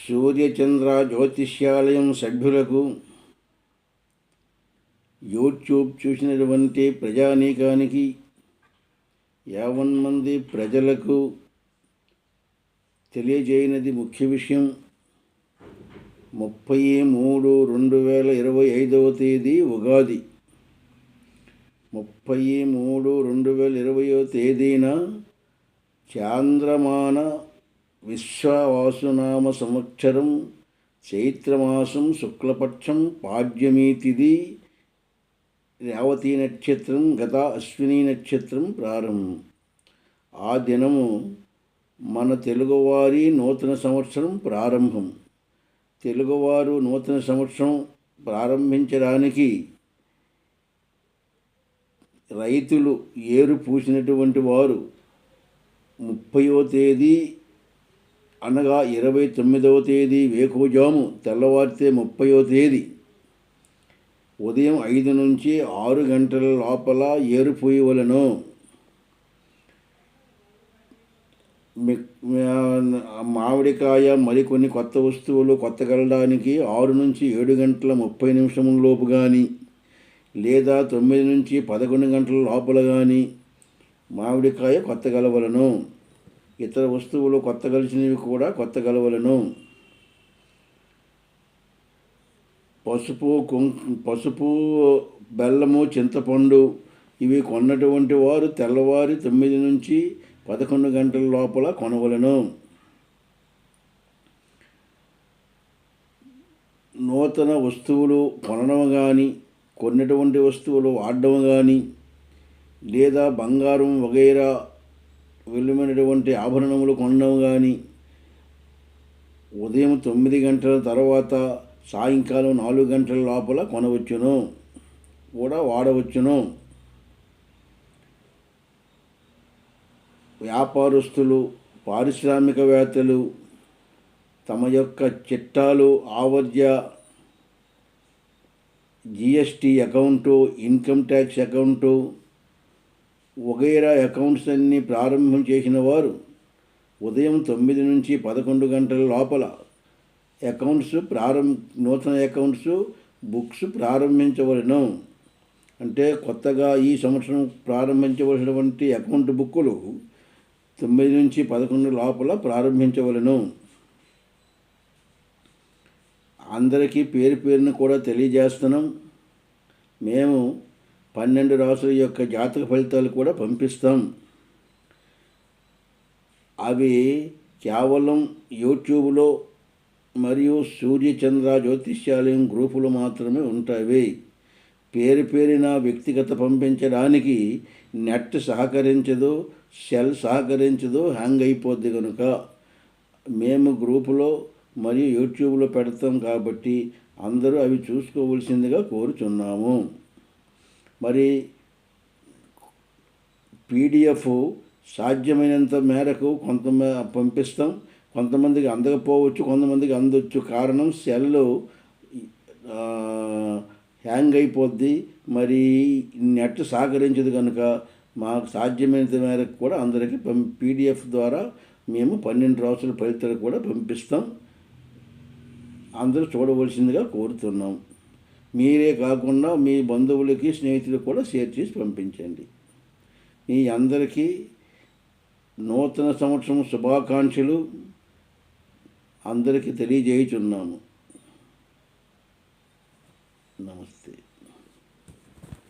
సూర్యచంద్ర జ్యోతిష్యాలయం సభ్యులకు, యూట్యూబ్ చూసినటువంటి ప్రజానీకానికి, 50 మంది ప్రజలకు తెలియజేయనది ముఖ్య విషయం. 30/3/2025 ఉగాది. 30/3/2020 చాంద్రమాన విశ్వావసునామ సంవత్సరం, చైత్రమాసం, శుక్లపక్షం, పాడ్యమీ తిథి, రేవతి నక్షత్రం, గత అశ్విని నక్షత్రం ప్రారంభం. ఆ దినము మన తెలుగువారి నూతన సంవత్సరం ప్రారంభం. తెలుగువారు నూతన సంవత్సరం ప్రారంభించడానికి రైతులు ఏరు పూసినటువంటి వారు 30వ తేదీ అనగా 29వ తేదీ వేకువజాము తెల్లవారితే 30వ తేదీ ఉదయం 5 నుంచి 6 గంటల లోపల ఏరు పూయవలెను. మామిడికాయ మరికొన్ని కొత్త వస్తువులు కొత్తగలడానికి 6 నుంచి 7 గంటల 30 నిమిషముల లోపు కానీ, లేదా 9 నుంచి 11 గంటల లోపల కానీ మామిడికాయ కొత్తగలవలను. ఇతర వస్తువులు కొత్తగలిసినవి కూడా కొత్తగలవలను. పసుపు, బెల్లము, చింతపండు ఇవి కొన్నటువంటి వారు తెల్లవారి 9 నుంచి 11 గంటల లోపల కొనవలను. నూతన వస్తువులు కొనడం కానీ, కొన్నటువంటి వస్తువులు వాడడం కానీ, లేదా బంగారం వగైరా విలువైనటువంటి ఆభరణములు కొనడం కానీ ఉదయం 9 గంటల తర్వాత సాయంకాలం 4 గంటల లోపల కొనవచ్చును, కూడా వాడవచ్చును. వ్యాపారస్తులు, పారిశ్రామికవేత్తలు తమ యొక్క చిట్టాలు, ఆవర్జ్య, GST account, income tax account వగైరా అకౌంట్స్ అన్నీ ప్రారంభం చేసిన వారు ఉదయం 9 నుంచి 11 గంటల లోపల నూతన అకౌంట్స్ బుక్స్ ప్రారంభించవలను. అంటే కొత్తగా ఈ సంవత్సరం ప్రారంభించవలసినటువంటి అకౌంట్ బుక్కులు 9 నుంచి 11 లోపల ప్రారంభించవలను. అందరికీ పేరు పేరును కూడా తెలియజేస్తున్నాం. మేము 12 రాసుల యొక్క జాతక ఫలితాలు కూడా పంపిస్తాం. అవి కేవలం యూట్యూబ్లో మరియు సూర్యచంద్ర జ్యోతిష్యాలయం గ్రూపులు మాత్రమే ఉంటాయి. పేరున వ్యక్తిగత పంపించడానికి నెట్ సహకరించదు, సెల్ సహకరించదు, హ్యాంగ్ అయిపోద్ది. కనుక మేము గ్రూపులో మరియు యూట్యూబ్లో పెడతాం కాబట్టి అందరూ అవి చూసుకోవలసిందిగా కోరుచున్నాము. మరి పీడిఎఫ్ సాధ్యమైనంత మేరకు పంపిస్తాం. కొంతమందికి అందకపోవచ్చు, కొంతమందికి అందొచ్చు. కారణం సెల్లు హ్యాంగ్ అయిపోద్ది, మరి నెట్ సహకరించదు. కనుక మాకు సాధ్యమైనంత మేరకు కూడా అందరికీ పీడిఎఫ్ ద్వారా మేము 12 రాసుల ఫలితాలు కూడా పంపిస్తాం. అందరూ చూడవలసిందిగా కోరుతున్నాం. మీరే కాకుండా మీ బంధువులకి, స్నేహితులకు కూడా షేర్ చేసి పంపించండి. మీ అందరికీ నూతన సంవత్సరం శుభాకాంక్షలు అందరికీ తెలియజేయుచున్నాము. నమస్తే.